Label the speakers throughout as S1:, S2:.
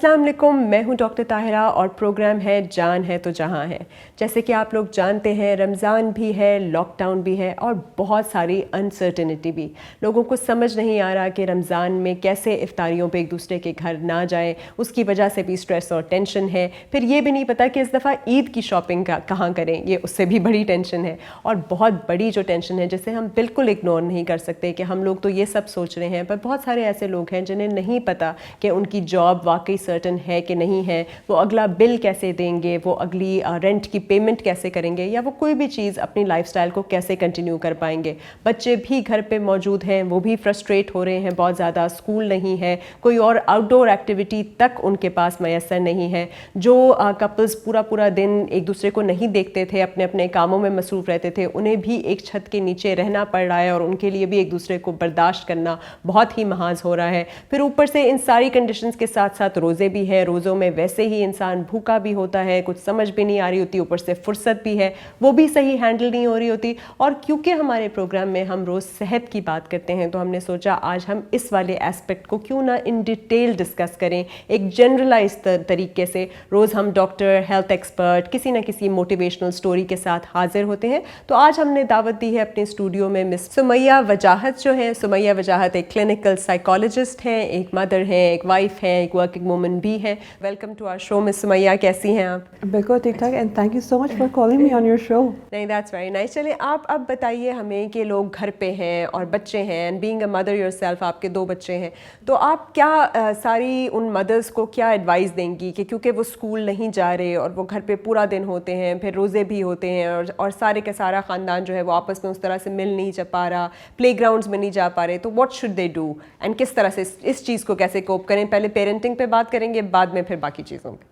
S1: अस्सलाम वालेकुम, मैं हूं डॉक्टर ताहिरा और प्रोग्राम है जान है तो जहां है। जैसे कि आप लोग जानते हैं, रमज़ान भी है, लॉकडाउन भी है और बहुत सारी अनसर्टेनिटी भी। लोगों को समझ नहीं आ रहा कि रमज़ान में कैसे इफ्तारियों पे एक दूसरे के घर ना जाएं, उसकी वजह से भी स्ट्रेस और टेंशन है। फिर ये भी नहीं पता कि इस दफ़ा ईद की शॉपिंग कहाँ करें, ये उससे भी बड़ी टेंशन है। और बहुत बड़ी जो टेंशन है जिसे हम बिल्कुल इग्नोर नहीं कर सकते कि हम लोग तो ये सब सोच रहे हैं, पर बहुत सारे ऐसे लोग हैं जिन्हें नहीं पता कि उनकी जॉब वाकई सर्टन है कि नहीं है, वो अगला बिल कैसे देंगे, वो अगली रेंट की पेमेंट कैसे करेंगे, या वो कोई भी चीज़ अपनी लाइफस्टाइल को कैसे कंटिन्यू कर पाएंगे। बच्चे भी घर पे मौजूद हैं, वो भी फ्रस्ट्रेट हो रहे हैं बहुत ज़्यादा, स्कूल नहीं है, कोई और आउटडोर एक्टिविटी तक उनके पास मैसर नहीं है। जो कपल्स पूरा पूरा दिन एक दूसरे को नहीं देखते थे, अपने अपने कामों में मसरूफ़ रहते थे, उन्हें भी एक छत के नीचे रहना पड़ रहा है और उनके लिए भी एक दूसरे को बर्दाश्त करना बहुत ही महाज हो रहा है। फिर ऊपर से इन सारी कंडीशंस के साथ साथ रोज़े भी हैं, रोज़ों में वैसे ही इंसान भूखा भी होता है, कुछ समझ भी नहीं आ रही होती, ऊपर से फुर्सत भी है, वो भी सही हैंडल नहीं हो रही होती। और क्योंकि हमारे प्रोग्राम में हम रोज़ सेहत की बात करते हैं, तो हमने सोचा आज हम इस वाले एस्पेक्ट को क्यों ना इन डिटेल डिस्कस करें, एक जनरलाइज तरीके से। रोज़ हम डॉक्टर, हेल्थ एक्सपर्ट, किसी न किसी मोटिवेशनल स्टोरी के साथ हाजिर होते हैं। तो आज हमने दावत दी है अपने स्टूडियो में मिस सुमैया वजाहत जो है। सुमैया वजाहत एक क्लिनिकल साइकोलॉजिस्ट हैं, एक मदर हैं, एक वाइफ हैं, एक वर्किंग वुमन भी है। Welcome to our show miss Sumaiya, कैसी हैं आप?
S2: बिल्कुल ठीक ठाक, and thank you so much for calling me on your show.
S1: नहीं, दैट्स वेरी नाइस। चलिए आप अब बताइए हमें कि लोग घर पे हैं और बच्चे हैं, and being a mother yourself, आपके 2 बच्चे हैं, तो आप क्या सारी उन मदर्स को क्या एडवाइस देंगी कि क्योंकि वो स्कूल नहीं जा रहे और वो घर पे पूरा दिन होते हैं, फिर रोज़े भी होते हैं और सारे का सारा ख़ानदान जो है वो आपस में उस तरह से मिल नहीं जा पा रहा, प्ले ग्राउंड्स में नहीं जा पा रहे, तो what should they do and किस तरह से इस चीज़ को कैसे कोप करें? पहले पेरेंटिंग पे बात करेंगे, बाद में फिर बाकी चीज़ों पे।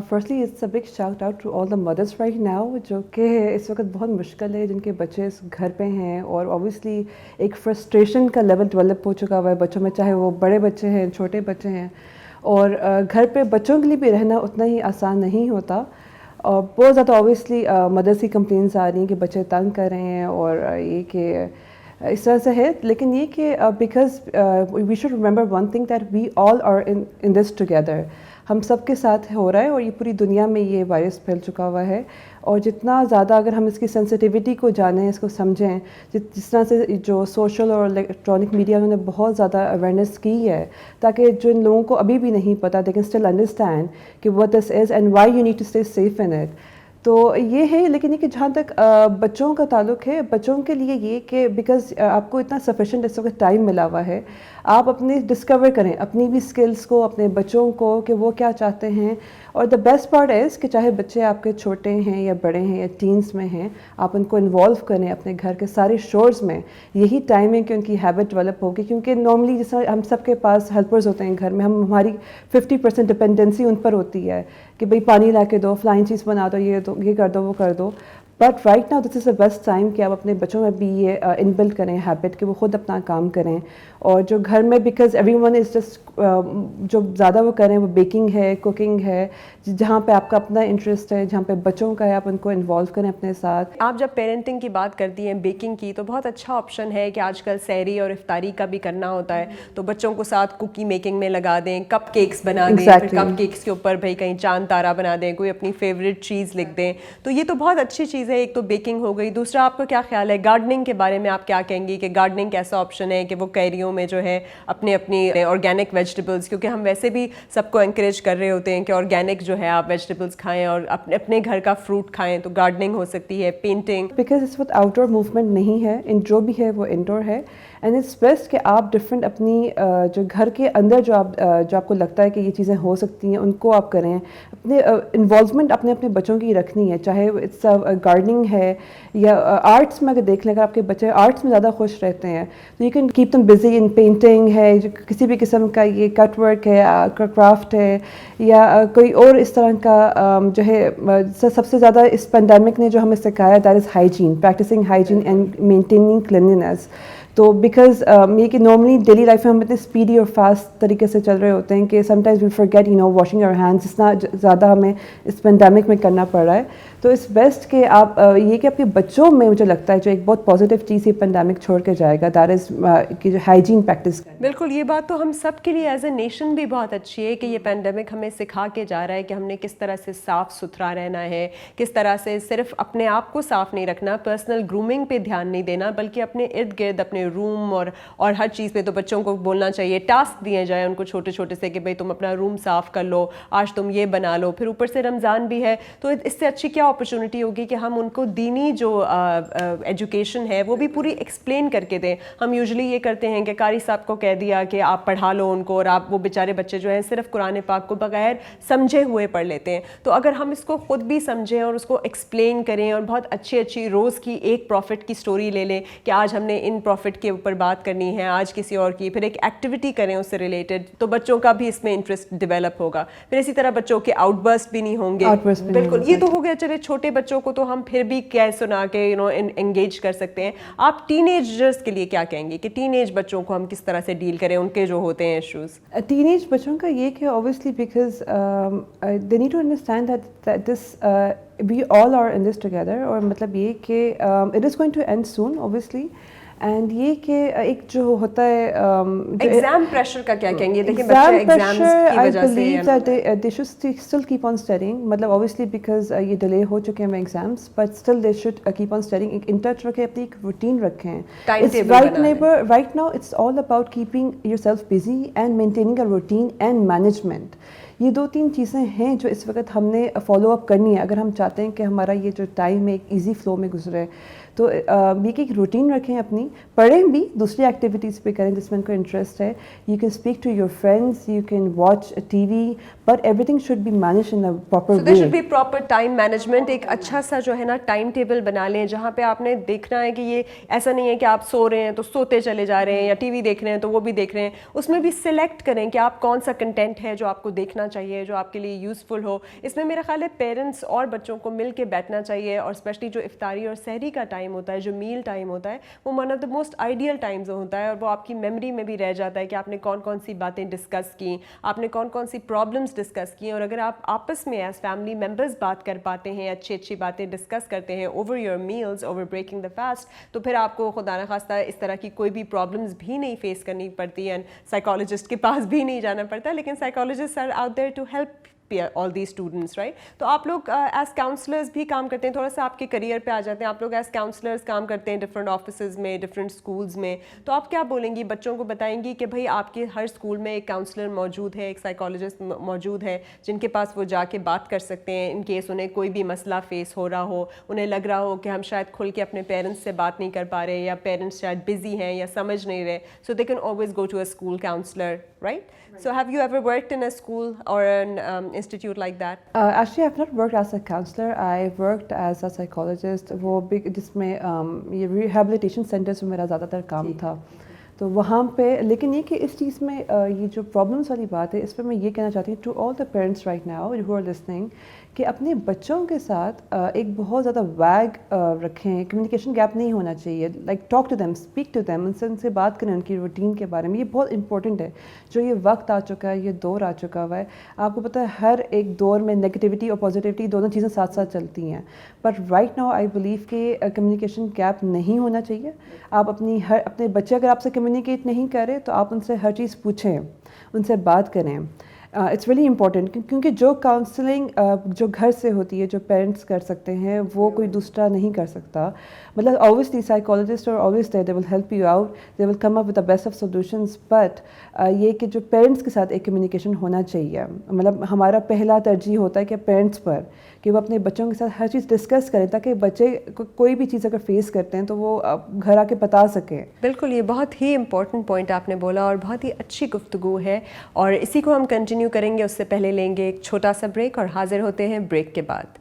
S2: Firstly it's a big shout out to all the mothers right now, जो कि इस वक्त बहुत मुश्किल है, जिनके बच्चे इस घर पे हैं और ऑब्वियसली एक फ्रस्ट्रेशन का लेवल डेवलप हो चुका हुआ है बच्चों में, चाहे वो बड़े बच्चे हैं, छोटे बच्चे हैं। और घर पे बच्चों के लिए भी रहना उतना ही आसान नहीं होता। और बहुत ज़्यादा ऑब्वियसली मदर्स की कंप्लेंट्स आ रही हैं कि बच्चे तंग कर रहे हैं और ये कि इस तरह से है। लेकिन ये कि because we should remember one thing that we all are in this together, हम सब के साथ हो रहा है और ये पूरी दुनिया में ये वायरस फैल चुका हुआ है। और जितना ज़्यादा अगर हम इसकी सेंसिटिविटी को जानें, इसको समझें, जिस तरह से जो सोशल और इलेक्ट्रॉनिक मीडिया उन्होंने बहुत ज़्यादा अवेयरनेस की है, ताकि जो इन लोगों को अभी भी नहीं पता, दे कैन स्टिल अंडरस्टैंड कि what this is and why you need to stay safe in it. तो ये है। लेकिन ये कि जहाँ तक बच्चों का ताल्लुक़ है, बच्चों के लिए ये कि बिकॉज़ आपको इतना सफिशेंट इस वक्त टाइम मिला हुआ है, आप अपने डिस्कवर करें अपनी भी स्किल्स को, अपने बच्चों को कि वो क्या चाहते हैं। और द बेस्ट पार्ट इज़ कि चाहे बच्चे आपके छोटे हैं या बड़े हैं या टीन्स में हैं, आप उनको इन्वॉल्व करें अपने घर के सारे शोर्स में। यही टाइम है कि उनकी हैबिट डेवलप होगी, क्योंकि नॉर्मली जैसा हम सबके पास हेल्पर्स होते हैं घर में, हमारी 50% डिपेंडेंसी उन पर होती है कि भाई पानी ला के दो, फलानी चीज़ बना दो, ये कर दो, वो कर दो। But right now this is the best time कि आप अपने बच्चों में भी ये इनबिल्ड करें हैबिट कि वो खुद अपना काम करें। और जो घर में बिकॉज एवरीवन इज़ जस्ट जो ज़्यादा वो करें वो बेकिंग है, कुकिंग है, जहाँ पे आपका अपना इंटरेस्ट है, जहाँ पे बच्चों का है, आप उनको इन्वॉल्व करें अपने साथ।
S1: आप जब पेरेंटिंग की बात करती हैं, बेकिंग की, तो बहुत अच्छा ऑप्शन है कि आजकल सहरी और इफ्तारी का भी करना होता है, तो बच्चों को साथ कुकी मेकिंग में लगा दें, कप केक्स बना दें, फिर कप केक्स के ऊपर भाई कहीं चांद तारा बना दें, कोई अपनी फेवरेट चीज़ लिख दें, तो ये तो बहुत अच्छी चीज़ है। एक तो बेकिंग हो गई। दूसरा, आपका क्या ख्याल है गार्डनिंग के बारे में? आप क्या कहेंगी कि गार्डनिंग कैसा ऑप्शन है कि वो कैरियों में जो है अपनी ऑर्गेनिक वेजिटेबल्स, क्योंकि हम वैसे भी सबको एनकरेज कर रहे होते हैं कि ऑर्गेनिक जो है आप वेजिटेबल्स खाएं और अपने घर का फ्रूट खाएं, तो गार्डनिंग हो सकती है, पेंटिंग।
S2: बिकॉज इस वक्त आउटडोर मूवमेंट नहीं है, जो भी है वो इंडोर है। एंड इट्स बेस्ट कि आप डिफरेंट अपनी जो घर के अंदर जो आपको लगता है कि ये चीज़ें हो सकती हैं, उनको आप करें। अपने इन्वॉल्वमेंट अपने बच्चों की रखनी है, चाहे इट्स गार्डनिंग है या आर्ट्स में। अगर देख लें, अगर आपके बच्चे आर्ट्स में ज़्यादा खुश रहते हैं तो you can keep them busy in painting है, जो किसी भी किस्म का ये कट वर्क है, क्राफ्ट है, या कोई और इस तरह का जो है। सबसे ज़्यादा इस पेंडेमिक ने जो हमें सिखाया that is hygiene, practicing hygiene and maintaining cleanliness. तो बिकॉज ये कि नॉर्मली डेली लाइफ में हम इतने स्पीडी और फास्ट तरीके से चल रहे होते हैं कि sometimes we forget washing our hands, जितना ज़्यादा हमें इस पेंडेमिक में करना पड़ रहा है। तो इट्स बेस्ट कि आप ये कि आपके बच्चों में मुझे लगता है जो एक बहुत पॉजिटिव चीज़ ये पेंडेमिक छोड़ के जाएगा, दैट इज़ कि जो हाइजीन प्रैक्टिस करना।
S1: बिल्कुल, ये बात तो हम सब के लिए एज ए नेशन भी बहुत अच्छी है कि ये पेंडेमिक हमें सिखा के जा रहा है कि हमने किस तरह से साफ़ सुथरा रहना है, किस तरह से सिर्फ अपने आप को साफ़ नहीं रखना, पर्सनल ग्रूमिंग पे ध्यान नहीं देना, बल्कि अपने इर्द गिर्द अपने रूम और हर चीज़ पे तो बच्चों को बोलना चाहिए, टास्क दिए जाए उनको छोटे छोटे से कि भाई तुम अपना रूम साफ़ कर लो, आज तुम ये बना लो। फिर ऊपर से रमज़ान भी है, तो इससे अच्छी क्या अपॉर्चुनिटी होगी कि हम उनको दीनी जो एजुकेशन है वो भी पूरी एक्सप्लेन करके दें। हम यूजुअली ये करते हैं कि कारी साहब को कह दिया कि आप पढ़ा लो उनको, और आप वो बेचारे बच्चे जो हैं सिर्फ कुरान पाक को बगैर समझे हुए पढ़ लेते हैं। तो अगर हम इसको ख़ुद भी समझें और उसको एक्सप्लेन करें और बहुत अच्छी अच्छी रोज़ की एक प्रॉफिट की स्टोरी ले लें कि आज हमने इन प्रॉफिट के ऊपर बात करनी है, आज किसी और की, फिर एक एक्टिविटी करें उससे रिलेटेड, तो बच्चों का भी इसमें इंटरेस्ट डेवलप होगा। फिर इसी तरह बच्चों के आउटबर्स्ट भी नहीं होंगे। बिल्कुल, ये तो हो गया। चले छोटे बच्चों को तो हम फिर भी क्या सुना के एंगेज कर सकते हैं। आप टीनेजर्स के लिए क्या कहेंगे कि टीनेज बच्चों को हम किस तरह से डील करें, उनके जो होते हैं इश्यूज?
S2: टीनेज बच्चों का ये कि obviously because they need to understand that this we all are in this together, और मतलब ये कि it is going to end soon obviously, and ये कि एक जो होता है
S1: एग्जाम प्रेशर का क्या कहेंगे? देखिए बच्चे एग्जाम्स की वजह से
S2: I believe that they should still keep on studying, मतलब obviously because ये delay हो चुके हैं exams, but still they should keep on studying, एक in touch रखें, अपनी एक routine रखें। Right now it's all about keeping yourself busy and maintaining a routine and management। ये 2-3 चीज़ें हैं जो इस वक्त हमने फॉलो अप करनी है अगर हम चाहते हैं कि हमारा ये जो टाइम है एक ईजी फ्लो में गुजरे। तो ये कि एक रूटीन रखें अपनी, पढ़ें भी, दूसरी एक्टिविटीज़ पे करें जिसमें उनको इंटरेस्ट है। You can speak to your friends, you can watch TV, but everything should be manage in a proper way.
S1: There should be proper time management. एक अच्छा सा जो है ना टाइम टेबल बना लें जहाँ पे आपने देखना है कि ये ऐसा नहीं है कि आप सो रहे हैं तो सोते चले जा रहे हैं, या टीवी देख रहे हैं तो वो भी देख रहे हैं। उसमें भी सिलेक्ट करें कि आप कौन सा कंटेंट है जो आपको देखना चाहिए, जो आपके लिए यूज़फुल हो। इसमें मेरा ख्याल है पेरेंट्स और बच्चों को मिल के बैठना चाहिए, और स्पेशली जो इफ्तारी और सहरी का टाइम होता है, जो मील टाइम होता है, वो one of the most ideal times होता है, और वो आपकी मेमोरी में भी रह जाता है कि आपने कौन कौन सी बातें डिस्कस की, आपने कौन कौन सी प्रॉब्लम्स डिस्कस की। और अगर आप आपस में एज फैमिली मेम्बर्स बात कर पाते हैं, अच्छी अच्छी बातें डिस्कस करते हैं over your meals, over breaking the fast, तो फिर आपको खुदा न खास्ता इस तरह की कोई भी प्रॉब्लम्स भी नहीं फेस करनी पड़ती, एंड साइकोलॉजिस्ट के पास भी नहीं जाना पड़ता। लेकिन psychologist are out there to help all these students, right? तो आप लोग एज काउंसलर्स भी काम करते हैं। थोड़ा सा आपके करियर पे आ जाते हैं। आप लोग एज काउंसलर्स काम करते हैं डिफरेंट ऑफिसेज में, डिफरेंट स्कूल्स में। तो आप क्या बोलेंगी, बच्चों को बताएंगी कि भाई आपके हर स्कूल में एक काउंसलर मौजूद है, एक साइकोलॉजिस्ट मौजूद है, जिनके पास वो जाके बात कर सकते हैं इन केस उन्हें कोई भी मसला फेस हो रहा हो, उन्हें लग रहा हो कि हम शायद खुल के अपने पेरेंट्स से बात नहीं कर पा रहे, या पेरेंट्स शायद बिजी हैं या समझ नहीं रहे, so they can always go to a school counsellor, right? So have you ever worked in a school or an institute like that?
S2: Actually, I've not worked as a counselor. I worked as a psychologist. वो big जिसमें ये rehabilitation centers में मेरा ज़्यादातर काम था, तो वहाँ पे। लेकिन ये कि इस चीज़ में ये जो प्रॉब्लम्स वाली बात है, इस पर मैं ये कहना चाहती हूँ to all the parents right now who are listening, कि अपने बच्चों के साथ एक बहुत ज़्यादा वैग रखें, कम्युनिकेशन गैप नहीं होना चाहिए। Like talk to them, speak to them, उनसे बात करें उनकी रूटीन के बारे में। ये बहुत इंपॉर्टेंट है। जो ये वक्त आ चुका है, ये दौर आ चुका हुआ है, आपको पता है हर एक दौर में नेगेटिविटी और पॉजिटिविटी दोनों चीज़ें साथ साथ चलती हैं। पर राइट नाउ आई बिलीव कि कम्युनिकेशन गैप नहीं होना चाहिए। आप अपने बच्चे अगर आपसे कम्युनिकेट नहीं कर रहे तो आप उनसे हर चीज़ पूछें, उनसे बात करें। इट्स रियली इम्पॉर्टेंट, क्योंकि जो काउंसलिंग जो घर से होती है, जो पेरेंट्स कर सकते हैं, वो कोई दूसरा नहीं कर सकता। मतलब ऑब्वियसली साइकोलॉजिस्ट और obvious they will help you out, they will come up with the best of solutions, but ये कि जो पेरेंट्स के साथ एक कम्युनिकेशन होना चाहिए। मतलब हमारा पहला तरजीह होता है कि पेरेंट्स पर, कि वो अपने बच्चों के साथ हर चीज़ डिस्कस करें, ताकि बच्चे कोई भी चीज़ अगर फेस करते हैं तो वो घर आके बता सकें।
S1: बिल्कुल, ये बहुत ही इंपॉर्टेंट पॉइंट आपने बोला और बहुत ही अच्छी गुफ्तगू है, और इसी को हम कंटिन्यू करेंगे। उससे पहले लेंगे एक छोटा सा ब्रेक और हाजिर होते हैं ब्रेक के बाद।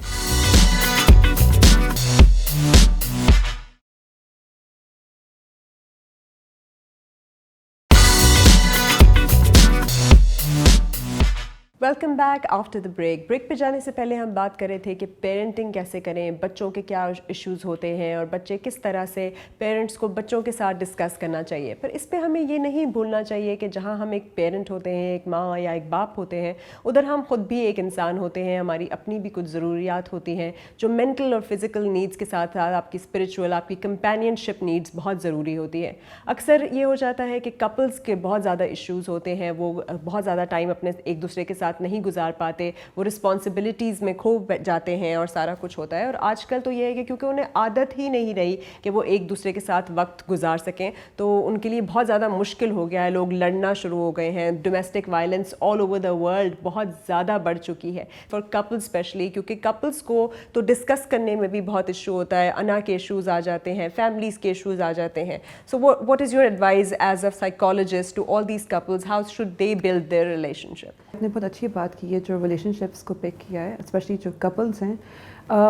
S1: Welcome back after the break پہ جانے سے پہلے ہم بات کر رہے تھے کہ پیرنٹنگ کیسے کریں, بچوں کے کیا ایشوز ہوتے ہیں اور بچے کس طرح سے پیرنٹس کو بچوں کے ساتھ ڈسکس کرنا چاہیے. پر اس پہ ہمیں یہ نہیں بھولنا چاہیے کہ جہاں ہم ایک پیرنٹ ہوتے ہیں, ایک ماں یا ایک باپ ہوتے ہیں, ادھر ہم خود بھی ایک انسان ہوتے ہیں, ہماری اپنی بھی کچھ ضروریات ہوتی ہیں جو مینٹل اور فزیکل نیڈس کے ساتھ ساتھ آپ کی اسپرچول, آپ کی کمپینین شپ نیڈس بہت ضروری ہوتی ہے. اکثر یہ ہو جاتا ہے کہ کپلس کے بہت زیادہ ایشوز ہوتے ہیں, وہ بہت زیادہ ٹائم اپنے ایک دوسرے کے ساتھ نہیں گزار پاتے, وہ رسپانسبلٹیز میں کھو جاتے ہیں اور سارا کچھ ہوتا ہے. اور آج کل تو یہ ہے کہ کیونکہ انہیں عادت ہی نہیں رہی کہ وہ ایک دوسرے کے ساتھ وقت گزار سکیں, تو ان کے لیے بہت زیادہ مشکل ہو گیا ہے. لوگ لڑنا شروع ہو گئے ہیں, domestic violence all over the world بہت زیادہ بڑھ چکی ہے فار کپل اسپیشلی, کیونکہ کپلس کو تو ڈسکس کرنے میں بھی بہت ایشو ہوتا ہے, انا کے ایشوز آ جاتے ہیں, فیملیز کے ایشوز آ جاتے ہیں. So what is your advise as a psychologist to all these couples, how should they build their relationship?
S2: آپ نے بہت اچھی بات کی ہے جو ریلیشن شپس کو پک کیا ہے, اسپیشلی جو کپلس ہیں.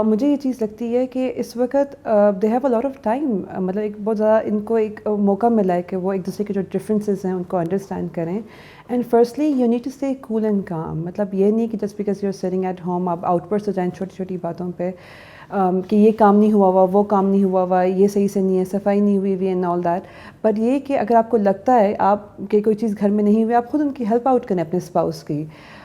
S2: مجھے یہ چیز لگتی ہے کہ اس وقت they have a lot of time, مطلب ایک بہت زیادہ ان کو ایک موقع ملا ہے کہ وہ ایک دوسرے کے جو ڈفرینسز ہیں ان کو انڈرسٹینڈ کریں. And firstly you need to stay cool and calm, مطلب یہ نہیں کہ just because you are sitting at home آپ آؤٹ برسٹ ہو جائیں چھوٹی چھوٹی باتوں پہ, کہ یہ کام نہیں ہوا ہوا, وہ کام نہیں ہوا ہوا, یہ صحیح سے نہیں ہے, صفائی نہیں ہوئی ہوئی اینڈ آل دیٹ. بٹ یہ کہ اگر آپ کو لگتا ہے آپ کہ کوئی چیز گھر میں نہیں ہوئی, آپ خود ان کی ہیلپ آؤٹ کریں اپنے اسپاؤس کی.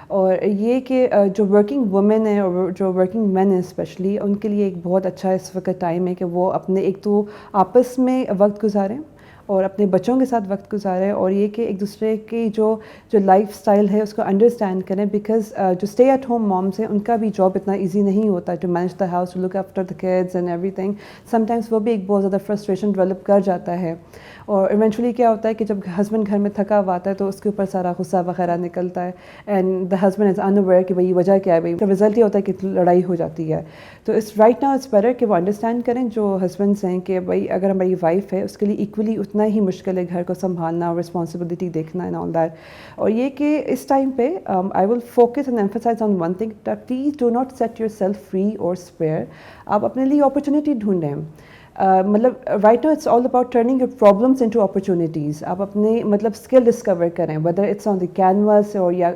S2: اور یہ کہ جو ورکنگ وومن ہیں اور جو ورکنگ مین ہیں اسپیشلی, ان کے لیے ایک بہت اچھا اس وقت ٹائم ہے کہ وہ اپنے ایک تو آپس میں وقت گزاریں اور اپنے بچوں کے ساتھ وقت گزاریں, اور یہ کہ ایک دوسرے کی جو لائف سٹائل ہے اس کو انڈرسٹینڈ کریں. بیکاز جو اسٹے ایٹ ہوم مامس ہیں ان کا بھی جاب اتنا ایزی نہیں ہوتا to manage the house, to look after the kids and every thing. Some times وہ بھی ایک بہت زیادہ فرسٹریشن ڈیولپ کر جاتا ہے, اور ایونچولی کیا ہوتا ہے کہ جب ہسبینڈ گھر میں تھکا ہوا آتا ہے تو اس کے اوپر سارا غصہ وغیرہ نکلتا ہے, and the husband is unaware کہ بھائی وجہ کیا ہے, بھائی رزلٹ یہ ہوتا ہے کہ لڑائی ہو جاتی ہے. تو اس رائٹ ناؤ اٹس بیٹر کہ وہ انڈرسٹینڈ کریں جو ہسبینڈس ہیں کہ بھائی اگر ہماری وائف ہے اس کے لیے ایکولی اتنا ہی مشکل ہے گھر کو سنبھالنا, رسپانسبلٹی دیکھنا اینڈ آل دیٹ. اور یہ کہ اس ٹائم پہ I will focus and emphasise on one thing, that please do not set yourself free اور اسپیئر. آپ اپنے لیے اپرچونیٹی ڈھونڈیں. مطلب right now it's all about turning your problems into opportunities. آپ اپنے مطلب اسکل ڈسکور کریں, whether it's on the canvas اور یا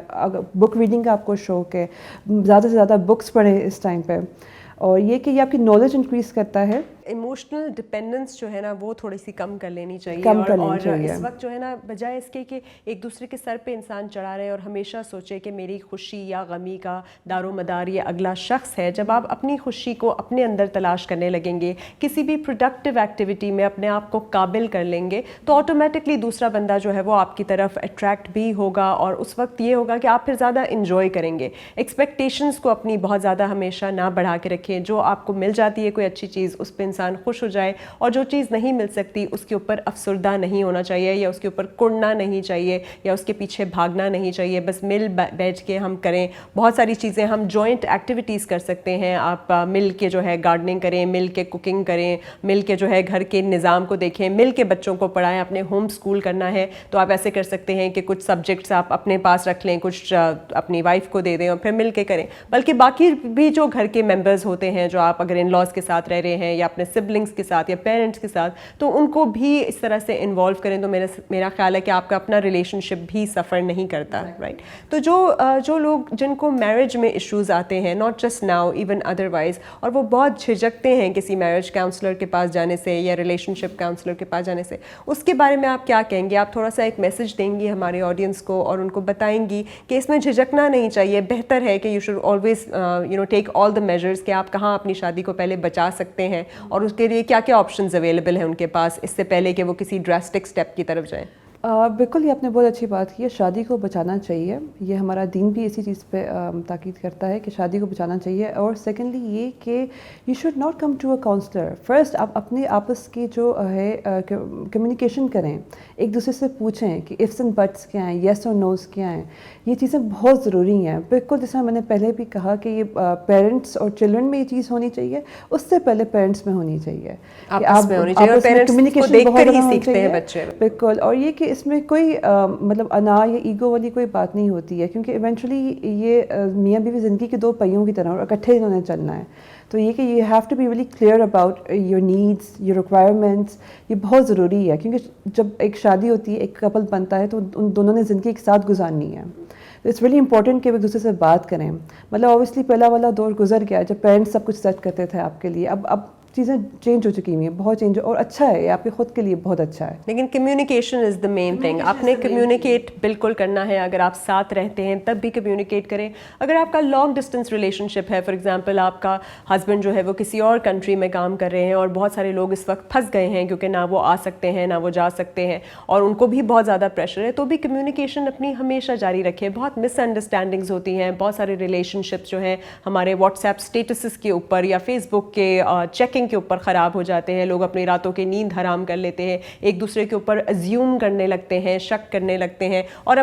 S2: بک ریڈنگ کا آپ کو شوق ہے, زیادہ سے زیادہ بکس پڑھیں اس ٹائم پہ. اور یہ کہ یہ آپ کی نالج انکریز کرتا ہے.
S1: ایموشنل ڈپینڈنس جو ہے نا وہ تھوڑی سی کم کر لینی چاہیے, اور اس وقت جو ہے نا بجائے اس کے کہ ایک دوسرے کے سر پہ انسان چڑھا رہے اور ہمیشہ سوچے کہ میری خوشی یا غمی کا دار و مدار یہ اگلا شخص ہے, جب آپ اپنی خوشی کو اپنے اندر تلاش کرنے لگیں گے, کسی بھی پروڈکٹیو ایکٹیویٹی میں اپنے آپ کو قابل کر لیں گے, تو آٹومیٹکلی دوسرا بندہ جو ہے وہ آپ کی طرف اٹریکٹ بھی ہوگا, اور اس وقت یہ ہوگا کہ آپ پھر زیادہ انجوائے کریں گے. ایکسپیکٹیشنس کو اپنی بہت زیادہ ہمیشہ نہ بڑھا کے رکھیں. جو آپ کو مل جاتی ہے کوئی اچھی چیز اس پہ انسان خوش ہو جائے, اور جو چیز نہیں مل سکتی اس کے اوپر افسردہ نہیں ہونا چاہیے, یا اس کے اوپر کڑنا نہیں چاہیے, یا اس کے پیچھے بھاگنا نہیں چاہیے. بس مل بیٹھ کے ہم کریں بہت ساری چیزیں, ہم جوائنٹ ایکٹیویٹیز کر سکتے ہیں. آپ مل کے جو ہے گارڈننگ کریں, مل کے کوکنگ کریں, مل کے جو ہے گھر کے نظام کو دیکھیں, مل کے بچوں کو پڑھائیں. اپنے ہوم اسکول کرنا ہے تو آپ ایسے کر سکتے ہیں کہ کچھ سبجیکٹس آپ اپنے پاس رکھ لیں, کچھ اپنی وائف کو دے دیں اور پھر مل کے کریں. بلکہ باقی بھی جو گھر کے ممبرز ہوتے ہیں, جو آپ اگر ان لاز کے ساتھ رہ رہے ہیں یا اپنے سبلنگس کے ساتھ یا پیرنٹس کے ساتھ, تو ان کو بھی اس طرح سے انوالو کریں. تو میرا خیال ہے کہ آپ کا اپنا ریلیشن شپ بھی سفر نہیں کرتا, رائٹ. تو جو لوگ جن کو میرج میں ایشوز آتے ہیں, not just now even otherwise, اور وہ بہت جھجکتے ہیں کسی میرج کاؤنسلر کے پاس جانے سے یا ریلیشن شپ کاؤنسلر کے پاس جانے سے, اس کے بارے میں آپ کیا کہیں گے؟ آپ تھوڑا سا ایک میسج دیں گی ہمارے آڈینس کو اور ان کو بتائیں گی کہ اس میں جھجکنا نہیں چاہیے. بہتر ہے کہ you should always take all the measures, کہ آپ کہاں اپنی شادی کو پہلے بچا سکتے ہیں اور اس کے لیے کیا کیا آپشنز اویلیبل ہیں ان کے پاس, اس سے پہلے کہ وہ کسی ڈراسٹک اسٹیپ کی طرف جائیں.
S2: بالکل, یہ آپ نے بہت اچھی بات کی ہے. شادی کو بچانا چاہیے, یہ ہمارا دین بھی اسی چیز پہ تاکید کرتا ہے کہ شادی کو بچانا چاہیے. اور سیکنڈلی یہ کہ you should not come to a counsellor. First آپ اپنے آپس کی جو ہے کمیونیکیشن کریں, ایک دوسرے سے پوچھیں کہ ifs and buts کیا ہیں, یس اور نوز کیا ہیں. یہ چیزیں بہت ضروری ہیں. بالکل جیسا میں نے پہلے بھی کہا کہ یہ پیرنٹس اور چلڈرن میں یہ چیز ہونی چاہیے, اس سے پہلے پیرنٹس میں ہونی چاہیے,
S1: کمیونیکیشن بہت ہی سیکھتے ہیں بچے.
S2: بالکل. اور یہ کہ اس میں کوئی مطلب انا یا ایگو والی کوئی بات نہیں ہوتی ہے, کیونکہ ایونچولی یہ میاں بیوی زندگی کے دو پہیوں کی طرح اور اکٹھے انہوں نے چلنا ہے. تو یہ کہ you have to be really clear about your needs, your requirements. یہ بہت ضروری ہے, کیونکہ جب ایک شادی ہوتی ہے, ایک کپل بنتا ہے, تو ان دونوں نے زندگی ایک ساتھ گزارنی ہے. اٹس ویری امپورٹنٹ کہ وہ ایک دوسرے سے بات کریں. مطلب اوبیسلی پہلا والا دور گزر گیا جب پیرنٹس سب کچھ سرچ کرتے تھے آپ کے لیے. اب چیزیں چینج ہو چکی ہوئی ہیں, بہت چینج, اور اچھا ہے, یہ آپ کے خود کے لیے بہت اچھا ہے.
S1: لیکن communication is the main thing. آپ نے کمیونیکیٹ بالکل کرنا ہے. اگر آپ ساتھ رہتے ہیں تب بھی کمیونیکیٹ کریں. اگر آپ کا لانگ ڈسٹینس ریلیشن شپ ہے, فار ایگزامپل آپ کا ہسبینڈ جو ہے وہ کسی اور کنٹری میں کام کر رہے ہیں, اور بہت سارے لوگ اس وقت پھنس گئے ہیں کیونکہ نہ وہ آ سکتے ہیں نہ وہ جا سکتے ہیں, اور ان کو بھی بہت زیادہ پریشر ہے, تو بھی کمیونیکیشن اپنی ہمیشہ جاری رکھے. بہت مس انڈرسٹینڈنگز ہوتی ہیں, بہت سارے ریلیشن شپس جو ہیں ہمارے واٹس ایپ اسٹیٹسز کے اوپر یا فیس بک کے چیکنگ کے اوپر خراب ہو جاتے ہیں. لوگ اپنی راتوں کی نیند حرام کر لیتے ہیں, ایک دوسرے کے اوپر ازیوم کرنے لگتے ہیں, شک کرنے لگتے ہیں, اور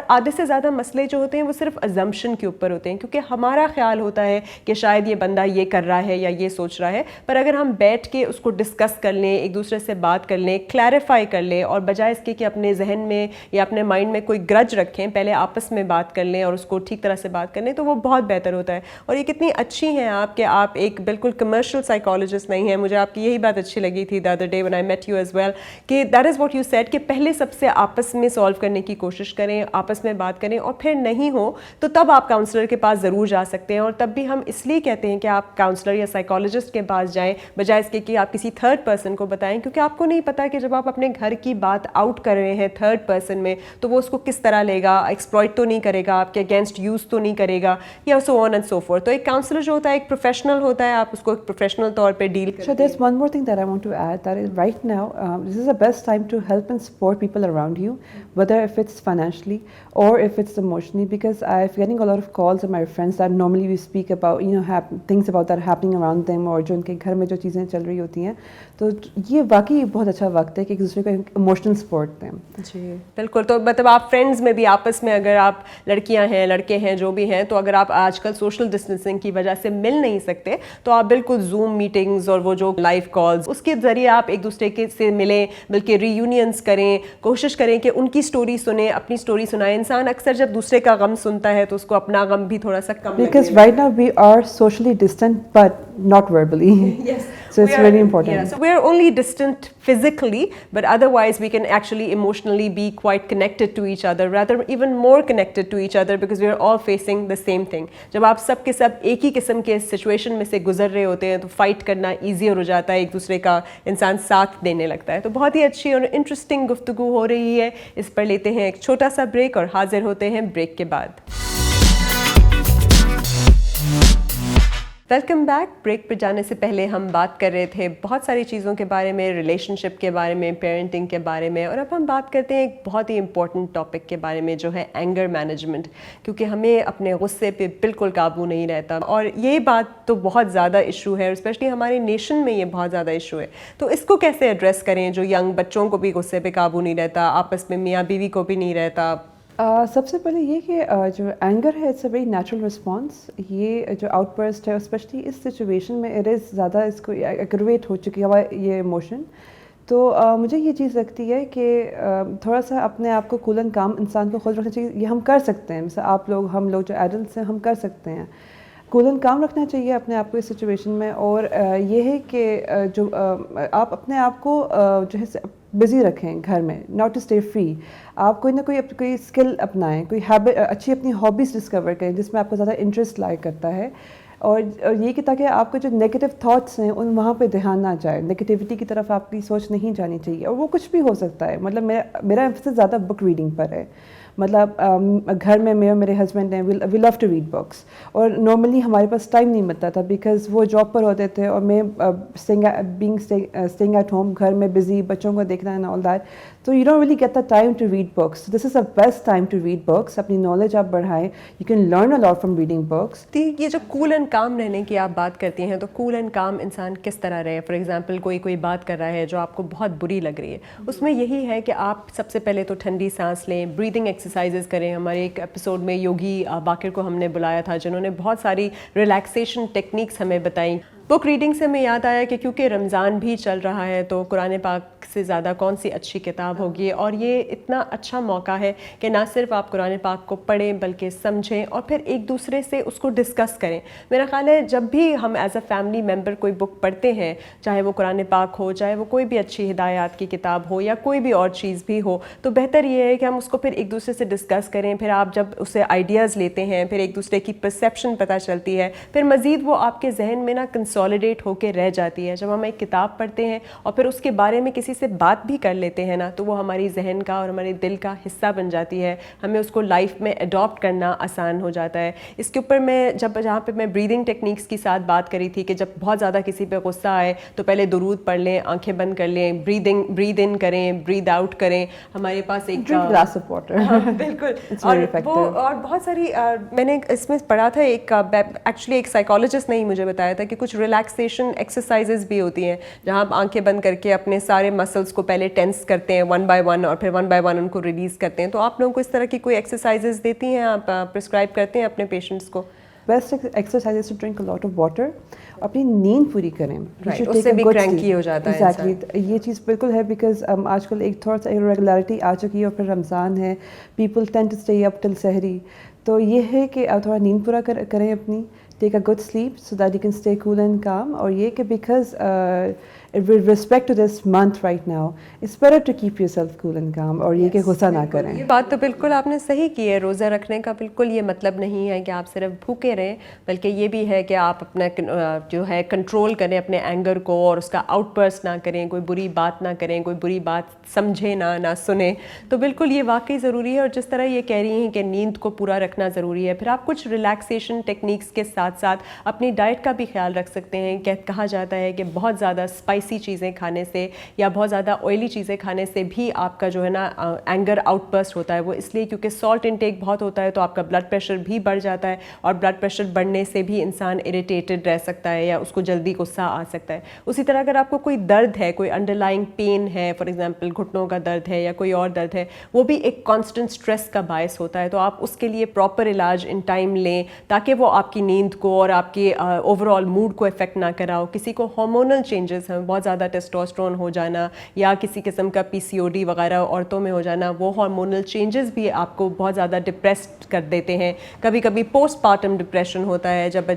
S1: آدھے سے زیادہ مسئلے جو ہوتے ہیں وہ صرف ازمپشن کے اوپر ہوتے ہیں, کیونکہ ہمارا خیال ہوتا ہے کہ شاید یہ بندہ یہ کر رہا ہے یا یہ سوچ رہا ہے. پر اگر ہم بیٹھ کے اس کو ڈسکس کر لیں, ایک دوسرے سے بات کر لیں, کلیریفائی کر لیں, اور بجائے اس کے کہ اپنے ذہن میں یا اپنے مائنڈ میں کوئی گرج رکھیں, پہلے آپس میں بات کر لیں اور اس کو ٹھیک طرح سے بات کر لیں, تو وہ بہت بہتر ہوتا ہے. اور یہ کتنی اچھی ہیں آپ کہ آپ ایک بالکل کمرشل سائیکالوجسٹ نہیں ہیں. مجھے آپ کی یہی بات اچھی لگی تھی the other day when I met you as well, کہ that is what you said, کہ پہلے سب سے آپس میں سالو کرنے کی کوشش کریں, آپس میں بات کریں, اور پھر نہیں ہو تو تب آپ کاؤنسلر کے پاس ضرور جا سکتے ہیں. اور تب بھی ہم اس لیے کہتے ہیں کہ آپ کاؤنسلر یا سائیکالوجسٹ کے پاس جائیں بجائے اس کے کہ آپ کسی تھرڈ پرسن کو بتائیں, کیونکہ آپ کو نہیں پتا کہ جب آپ اپنے گھر کی بات آؤٹ کر رہے ہیں تھرڈ پرسن میں تو وہ اس کو کس طرح لے گا, ایکسپلائٹ تو نہیں کرے گا, آپ کے اگینسٹ یوز تو نہیں کرے گا, یا سو آن اینڈ سو فورتھ. تو ایک کاؤنسلر جو ہوتا ہے ایک پروفیشنل ہوتا ہے, آپ اس کو ایک پروفیشنل طور پہ ڈیل کرتے ہیں.
S2: So there's one more thing that I want to add, that is right now, this is the best time to help and support people around you, whether if it's financially or if it's emotionally, because I'm getting a lot of calls from my friends that normally we speak about, things about that happening around them, اور جو ان کے گھر میں جو چیزیں چل رہی ہوتی ہیں, تو یہ واقعی بہت اچھا وقت ہے کہ ایک دوسرے کو ایموشنل سپورٹ دیں.
S1: جی بالکل. تو مطلب آپ فرینڈز میں بھی آپس میں, اگر آپ لڑکیاں ہیں لڑکے ہیں جو بھی ہیں, تو اگر آپ آج کل سوشل ڈسٹینسنگ کی وجہ سے مل نہیں سکتے تو آپ بالکل زوم میٹنگز اور وہ جو لائیو کالز, اس کے ذریعے آپ ایک دوسرے کے سے ملیں, بلکہ ری یونینس کریں, کوشش کریں کہ ان کی سٹوری سنیں, اپنی سٹوری سنائیں. انسان اکثر جب دوسرے کا غم سنتا ہے تو اس کو اپنا غم بھی تھوڑا سا کم,
S2: because right now we are socially distant but not verbally.
S1: Yes.
S2: So it's very important.
S1: Yeah, so we're only distant physically, but otherwise we can actually emotionally be quite connected to each other, rather even more connected to each other, because we're all facing the same thing. جب آپ سب کے سب ایک ہی قسم کے situation میں سے گزر رہے ہوتے ہیں تو فائٹ کرنا ایزیئر ہو جاتا ہے, ایک دوسرے کا انسان ساتھ دینے لگتا ہے. تو بہت ہی اچھی اور انٹرسٹنگ گفتگو ہو رہی ہے. اس پر لیتے ہیں ایک چھوٹا سا بریک اور حاضر ہوتے ہیں بریک کے بعد. Welcome back. بریک پہ جانے سے پہلے ہم بات کر رہے تھے بہت ساری چیزوں کے بارے میں, ریلیشن شپ کے بارے میں, پیرنٹنگ کے بارے میں, اور اب ہم بات کرتے ہیں ایک بہت ہی امپورٹنٹ ٹاپک کے بارے میں جو ہے اینگر مینجمنٹ, کیونکہ ہمیں اپنے غصے پہ بالکل قابو نہیں رہتا, اور یہ بات تو بہت زیادہ ایشو ہے, اسپیشلی ہمارے نیشن میں یہ بہت زیادہ ایشو ہے. تو اس کو کیسے ایڈریس کریں, جو ینگ بچوں کو بھی غصے پہ قابو نہیں رہتا, آپس میں میاں بیوی کو بھی نہیں رہتا؟
S2: سب سے پہلے یہ کہ جو اینگر ہے it's a very natural response. یہ جو آؤٹ برسٹ ہے اسپیشلی اس سچویشن میں اٹ از زیادہ اس کو ایگریویٹ ہو چکی ہے یہ ایموشن. تو مجھے یہ چیز لگتی ہے کہ تھوڑا سا اپنے آپ کو کول اینڈ کام انسان کو خود رکھنا چاہیے. یہ ہم کر سکتے ہیں, مثلا آپ لوگ, ہم لوگ جو ایڈلٹس ہیں, ہم کر سکتے ہیں. کول اینڈ کام رکھنا چاہیے اپنے آپ کو اس سچویشن میں. اور یہ ہے کہ جو آپ اپنے آپ کو جو ہے بزی رکھیں گھر میں, ناٹ ٹو اسٹے فری. آپ کوئی نہ کوئی اسکل اپنائیں, کوئی ہیبٹ, اچھی اپنی ہابیز ڈسکور کریں جس میں آپ کو زیادہ انٹرسٹ لائک کرتا ہے. اور یہ کہ تاکہ آپ کے جو نیگیٹو تھاٹس ہیں ان وہاں پہ دھیان نہ جائے, نیگیٹیوٹی کی طرف آپ کی سوچ نہیں جانی چاہیے. اور وہ کچھ بھی ہو سکتا ہے, مطلب میرا ایمفسس زیادہ بک ریڈنگ پر ہے. مطلب گھر میں میرے ہسبینڈ ہیں, وی لو ٹو ریڈ بکس, اور نارملی ہمارے پاس ٹائم نہیں ملتا تھا بیکاز وہ جاب پر ہوتے تھے اور میں اسٹیئنگ ایٹ ہوم, گھر میں بزی, بچوں کو دیکھنا اینڈ آل دیٹ. تو you don't really get the time to read books. This is the best time to read books. اپنی نالج آپ بڑھائیں, you can learn a lot from reading books.
S1: یہ جو کول اینڈ کام رہنے کی آپ بات کرتی ہیں, تو کول اینڈ کام انسان کس طرح رہے؟ فار ایگزامپل کوئی بات کر رہا ہے جو آپ کو بہت بری لگ رہی ہے, اس میں یہی ہے کہ آپ سب سے پہلے تو ٹھنڈی سانس لیں, بریدنگ ایکسرسائزز کریں. ہمارے ایک ایپیسوڈ میں یوگی باقر کو ہم نے بلایا تھا جنہوں نے بہت ساری ریلیکسیشن ٹیکنیکس ہمیں بتائیں. बुक रीडिंग से हमें याद आया कि क्योंकि रमज़ान भी चल रहा है तो कुरान पाक से ज़्यादा कौन सी अच्छी किताब होगी, और ये इतना अच्छा मौका है कि ना सिर्फ आप कुरान पाक को पढ़ें बल्कि समझें और फिर एक दूसरे से उसको डिस्कस करें। मेरा ख़्याल है जब भी हम एज अ फैमिली मेम्बर कोई बुक पढ़ते हैं, चाहे वो कुरान पाक हो, चाहे वो कोई भी अच्छी हिदायत की किताब हो या कोई भी और चीज़ भी हो, तो बेहतर ये है कि हम उसको फिर एक दूसरे से डिस्कस करें। फिर आप जब उससे आइडियाज़ लेते हैं, फिर एक दूसरे की परसेप्शन पता चलती है, फिर मज़ीद वो आपके जहन में ना कंसोलिडेट होकर रह जाती है। जब हम एक किताब पढ़ते हैं और फिर उसके बारे में किसी से बात भी कर लेते हैं ना, तो वो हमारी जहन का और हमारे दिल का हिस्सा बन जाती है। हमें उसको लाइफ में अडॉप्ट करना आसान हो जाता है। इसके ऊपर मैं जहाँ पे मैं ब्रीदिंग टेक्निक्स की साथ बात करी थी कि जब बहुत ज़्यादा किसी पे गुस्सा आए तो पहले दुरूद पढ़ लें, आंखें बंद कर लें, ब्रीद इन करें, ब्रीद आउट करें। हमारे पास एक
S2: ग्लास ऑफ वाटर।
S1: बिल्कुल। और बहुत सारी मैंने इसमें पढ़ा था, एक्चुअली एक साइकोलॉजिस्ट ने ही मुझे बताया था कि कुछ रिलैक्सेशन एक्सरसाइजेज भी होती हैं जहाँ आप आंखें बंद करके अपने सारे मसल्स को पहले टेंस करते हैं 1 by 1 और फिर 1 by 1 उनको रिलीज़ करते हैं। तो आप लोगों को इस तरह की कोई एक्सरसाइजेज देती हैं, आप प्रिस्क्राइब करते हैं अपने पेशेंट्स को?
S2: Best exercise is to drink a lot of water, अपनी नींद पूरी करें।
S1: उससे भी क्रैंकी हो जाता है
S2: एग्जैक्टली, ये चीज़ बिल्कुल है बिकॉज आजकल एक थोड़ा सा इरेगुलरिटी आ चुकी है और फिर रमज़ान है, people tend to stay up till sehri. तो ये है कि आप थोड़ा नींद पूरा करें अपनी, take a good sleep so that you can stay cool and calm. और ये कि because with respect to this month right now, it's better to keep yourself cool and calm, और ये कि गुस्सा ना करें।
S1: ये बात तो बिल्कुल आपने सही की है। रोज़ा रखने का बिल्कुल ये मतलब नहीं है कि आप सिर्फ भूखे रहें, बल्कि ये भी है कि आप अपना जो है कंट्रोल करें अपने एंगर को और उसका आउटबर्स्ट ना करें, कोई बुरी बात ना करें, कोई बुरी बात समझे ना सुने। तो बिल्कुल ये वाकई ज़रूरी है। और जिस तरह ये कह रही हैं कि नींद को पूरा रखना ज़रूरी है, फिर आप कुछ रिलैक्सेशन टेक्निक्स के साथ साथ अपनी डाइट का भी ख्याल रख सकते हैं। कहा जाता है कि बहुत ज़्यादा स्पाइसी चीज़ें खाने से या बहुत ज़्यादा ऑयली चीज़ें खाने से भी आपका जो है ना एंगर आउटबर्स्ट होता है। वो इसलिए क्योंकि सॉल्ट इंटेक बहुत होता है तो आपका ब्लड प्रेशर भी बढ़ जाता है, और ब्लड प्रेशर बढ़ने से भी इंसान इरिटेटेड रह सकता है या उसको जल्दी गुस्सा आ सकता है। उसी तरह अगर आपको कोई दर्द है, कोई अंडरलाइंग पेन है, फॉर एग्जांपल घुटनों का दर्द है या कोई और दर्द है, वो भी एक कांस्टेंट स्ट्रेस का बायस होता है। तो आप उसके लिए प्रॉपर इलाज इन टाइम लें ताकि वो आपकी नींद को और आपके ओवरऑल मूड को इफेक्ट ना कराओ। किसी को हार्मोनल चेंजेस हैं, बहुत ज़्यादा टेस्टोस्टेरोन हो जाना या किसी किस्म का PCOD वगैरह औरतों में हो जाना, वो हार्मोनल चेंजेस भी आपको बहुत ज़्यादा डिप्रेस्ड कर देते हैं। कभी कभी पोस्टपार्टम डिप्रेशन होता है, जब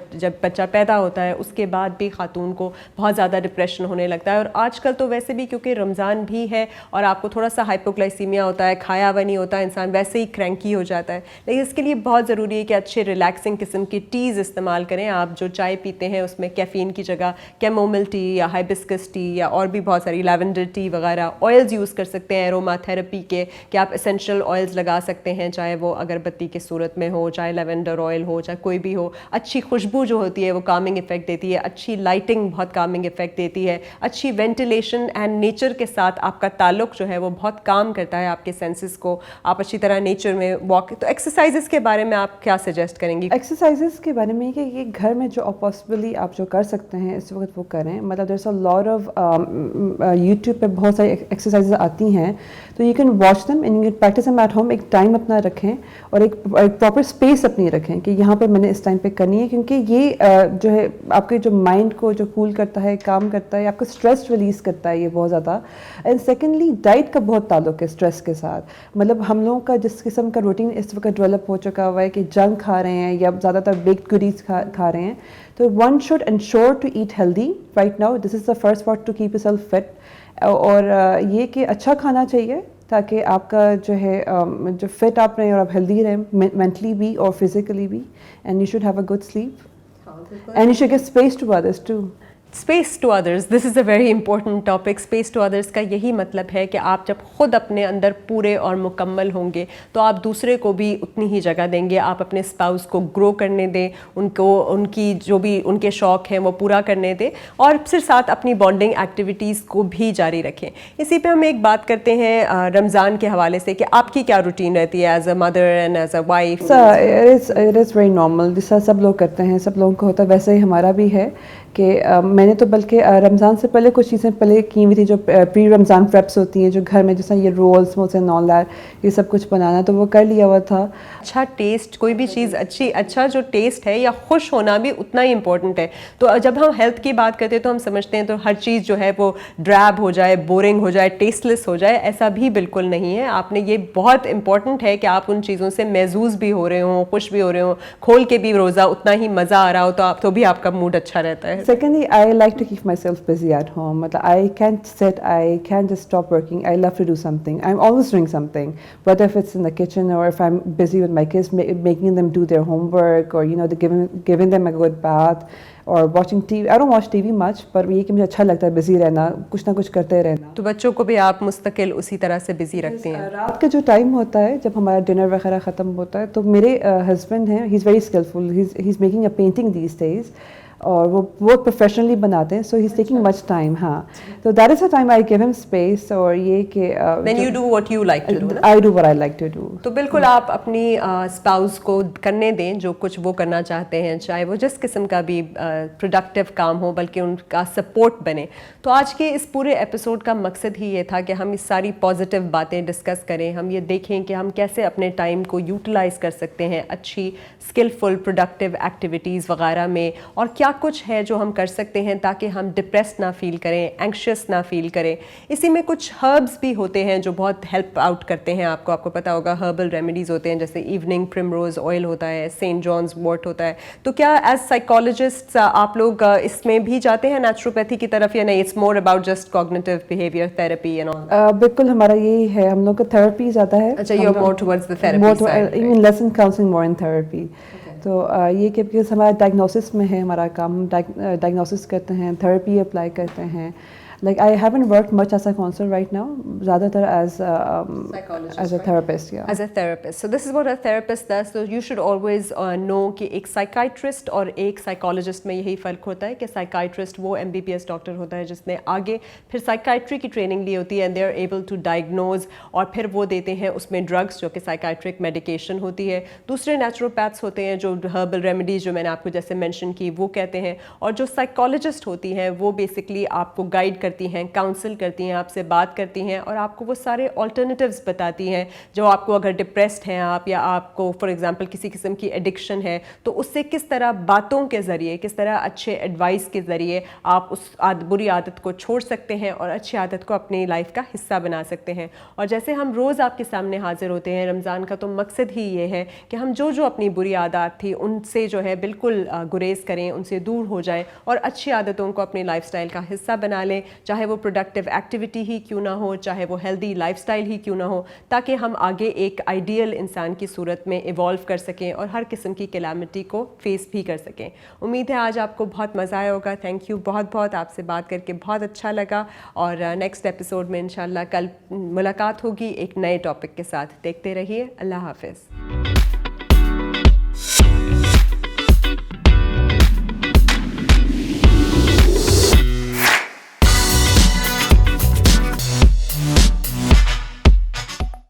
S1: बच्चा पैदा होता है उसके बाद भी खातून को बहुत ज़्यादा डिप्रेशन होने लगता है। और आजकल तो वैसे भी क्योंकि रमज़ान भी है और आपको थोड़ा सा हाइपोग्लाइसीमिया होता है, खाया हुआ नहीं होता, इंसान वैसे ही क्रैंकी हो जाता है। लेकिन इसके लिए बहुत ज़रूरी है कि अच्छे रिलैक्सिंग किस्म की टीज़ इस्तेमाल करें। आप जो चाय पीते हैं उसमें कैफ़ीन की जगह कैमोमिल टी या हाइबिस्कस टी या और भी बहुत सारी लैवेंडर टी वगैरह, ऑयल्स यूज़ कर सकते हैं एरोमा थेरेपी के, कि आप एसेंशियल ऑयल्स लगा सकते हैं, चाहे वो अगरबत्ती की सूरत में हो, चाहे लैवेंडर ऑयल हो, चाहे कोई भी हो। अच्छी खुशबू जो होती है वो कामिंग इफेक्ट देती है, अच्छी लाइटिंग बहुत कामिंग इफेक्ट देती है, अच्छी वेंटिलेशन एंड नेचर के साथ आपका ताल्लुक जो है वो बहुत काम करता है आपके सेंसेस को। आप अच्छी तरह नेचर में वॉक। तो एक्सरसाइजेस के बारे में आप क्या सजेस्ट करेंगी?
S2: एक्सरसाइजेस के बारे में कि ये घर में जो पॉसिबली आप जो कर सकते हैं इस वक्त वो करें। मतलब there is a lot of YouTube पे बहुत सारी एक्सरसाइजेस आती हैं, तो you can watch them and you can practice them at home. एक टाइम अपना रखें और एक प्रॉपर स्पेस अपनी रखें कि यहाँ पे मैंने इस टाइम पे करनी है, क्योंकि ये जो है आपके जो माइंड को जो कूल करता है, काम करता है, आपका स्ट्रेस रिलीज़ करता है ये बहुत ज़्यादा। एंड सेकेंडली डाइट का बहुत ताल्लुक है स्ट्रेस के साथ। मतलब हम लोगों का जिस किस्म का रूटीन इस वक्त डेवलप हो चुका हुआ है कि जंक खा रहे हैं या ज़्यादातर बेक्ड गुडीज़ खा रहे हैं, तो one should ensure to eat healthy right now. This is the first part to keep yourself fit. और ये कि अच्छा खाना चाहिए ताकि आपका जो है जो फिट आप रहें और आप हेल्दी रहें मेंटली भी और फिजिकली भी। And you should have a good sleep and you should give space to others too.
S1: Space to others, this is a very important topic. Space to others का यही मतलब है कि आप जब खुद अपने अंदर पूरे और मुकम्मल होंगे तो आप दूसरे को भी उतनी ही जगह देंगे। आप अपने स्पाउस को ग्रो करने दें, उनको उनकी जो भी उनके शौक़ हैं वो पूरा करने दें, और फिर साथ अपनी बॉन्डिंग एक्टिविटीज़ को भी जारी रखें। इसी पे हम एक बात करते हैं रमज़ान के हवाले से कि आपकी क्या रूटीन रहती है as a mother and as a wife?
S2: It is very normal, जिस सब लोग करते हैं, सब लोगों को होता है, वैसे ही हमारा भी है कि میں نے تو بلکہ رمضان سے پہلے کچھ چیزیں پہلے کی ہوئی تھی جو پری رمضان پریپس ہوتی ہیں جو گھر میں جیسا یہ رولس موس اینڈ آل دیٹ یہ سب کچھ بنانا تو وہ کر لیا ہوا تھا.
S1: اچھا ٹیسٹ, کوئی بھی چیز اچھا جو ٹیسٹ ہے یا خوش ہونا بھی اتنا ہی امپورٹنٹ ہے. تو جب ہم ہیلتھ کی بات کرتے ہیں تو ہم سمجھتے ہیں تو ہر چیز جو ہے وہ ڈریب ہو جائے, بورنگ ہو جائے, ٹیسٹ لیس ہو جائے, ایسا بھی بالکل نہیں ہے. آپ نے یہ بہت امپورٹنٹ ہے کہ آپ ان چیزوں سے محظوظ بھی ہو رہے ہوں, خوش بھی ہو رہے ہوں, کھول کے بھی روزہ اتنا ہی مزہ آ رہا ہو تو بھی آپ کا موڈ اچھا رہتا ہے.
S2: Secondly, I like to keep myself busy at home. I can't sit, I can't just stop working. I love to do something. I'm always doing something, whether if it's in the kitchen or if I'm busy with my kids, making them do their homework or, giving them a good bath or watching TV. I don't watch TV much, but یہ کہ مجھے اچھا لگتا ہے busy رہنا, کچھ نہ کچھ کرتے رہنا.
S1: تو بچوں کو بھی آپ مستقل اسی طرح سے بزی رکھتے ہیں؟
S2: رات کا جو ٹائم ہوتا ہے جب ہمارا ڈنر وغیرہ ختم ہوتا ہے تو میرے ہسبینڈ ہیں, he is very skilful, he is making a painting these days, اور وہ بہت پروفیشنلی بناتے ہیں, سو ہی از ٹیکنگ مچ ٹائم. ہاں, تو that is a time I give them space. اور یہ کہ
S1: then you do what you like to do.
S2: I do what I like to do.
S1: تو بالکل آپ اپنی اسپاؤس کو کرنے دیں جو کچھ وہ کرنا چاہتے ہیں, چاہے وہ جس قسم کا بھی پروڈکٹیو کام ہو, بلکہ ان کا سپورٹ بنے. تو آج کے اس پورے ایپیسوڈ کا مقصد ہی یہ تھا کہ ہم اس ساری پازیٹیو باتیں ڈسکس کریں, ہم یہ دیکھیں کہ ہم کیسے اپنے ٹائم کو یوٹیلائز کر سکتے ہیں اچھی اسکلفل پروڈکٹیو ایکٹیویٹیز وغیرہ میں, اور کیا کچھ ہے جو ہم کر سکتے ہیں تاکہ ہم ڈپریس نہ فیل کریں, اینکشیس نہ فیل کریں. اسی میں کچھ ہربس بھی ہوتے ہیں جو بہت ہیلپ آؤٹ کرتے ہیں. آپ کو پتہ ہوگا ہربل ریمیڈیز ہوتے ہیں, جیسے ایوننگ پرمروز آئل ہوتا ہے, سینٹ جانز وارٹ ہوتا ہے. تو کیا ایز سائیکالوجسٹ آپ لوگ اس میں بھی جاتے ہیں نیچروپیتھی کی طرف, یا نہیں, it's more about just cognitive behaviour therapy and all?
S2: بالکل ہمارا یہی ہے, ہم لوگ کا تھراپی زیادہ ہے.
S1: اچھا, you are more towards the therapy side,
S2: even less in counselling, more in therapy. تو یہ کہ بیکاز ہمارا ڈائگنوسس میں ہے ہمارا کام, ڈائگنوسس کرتے ہیں, تھراپی اپلائی کرتے ہیں. Like I haven't worked much as a counselor right now, زیادہ تر as a therapist. Yeah.
S1: As a therapist. So this is what a therapist does. So you should always know کہ ایک psychiatrist اور ایک psychologist میں یہی فرق ہوتا ہے کہ psychiatrist وہ MBBS ڈاکٹر ہوتا ہے جس نے آگے پھر psychiatry کی ٹریننگ لی ہوتی ہے, and they are able to diagnose, اور پھر وہ دیتے ہیں اس میں drugs جو کہ psychiatric medication ہوتی ہے. دوسرے naturopaths ہوتے ہیں جو herbal remedies جو میں نے آپ کو جیسے mention کی وہ کہتے ہیں, اور جو psychologist ہوتی ہیں وہ basically آپ کو guide کرتی ہیں, کاؤنسل کرتی ہیں, آپ سے بات کرتی ہیں, اور آپ کو وہ سارے آلٹرنیٹیوز بتاتی ہیں جو آپ کو, اگر ڈپریسڈ ہیں آپ, یا آپ کو فار ایگزامپل کسی قسم کی ایڈکشن ہے, تو اس سے کس طرح باتوں کے ذریعے, کس طرح اچھے ایڈوائس کے ذریعے آپ اس بری عادت کو چھوڑ سکتے ہیں اور اچھی عادت کو اپنی لائف کا حصہ بنا سکتے ہیں. اور جیسے ہم روز آپ کے سامنے حاضر ہوتے ہیں, رمضان کا تو مقصد ہی یہ ہے کہ ہم جو اپنی بری عادات تھی ان سے جو ہے بالکل گریز کریں, ان سے دور ہو جائیں, اور اچھی عادتوں کو اپنی لائف سٹائل کا حصہ بنا لیں, چاہے وہ پروڈکٹیو ایکٹیویٹی ہی کیوں نہ ہو, چاہے وہ ہیلدی لائف سٹائل ہی کیوں نہ ہو, تاکہ ہم آگے ایک آئیڈیل انسان کی صورت میں ایوالو کر سکیں اور ہر قسم کی کیلامٹی کو فیس بھی کر سکیں. امید ہے آج آپ کو بہت مزہ آیا ہوگا. تھینک یو بہت بہت, آپ سے بات کر کے بہت اچھا لگا, اور نیکسٹ ایپیسوڈ میں انشاءاللہ کل ملاقات ہوگی ایک نئے ٹاپک کے ساتھ. دیکھتے رہیے. اللہ حافظ.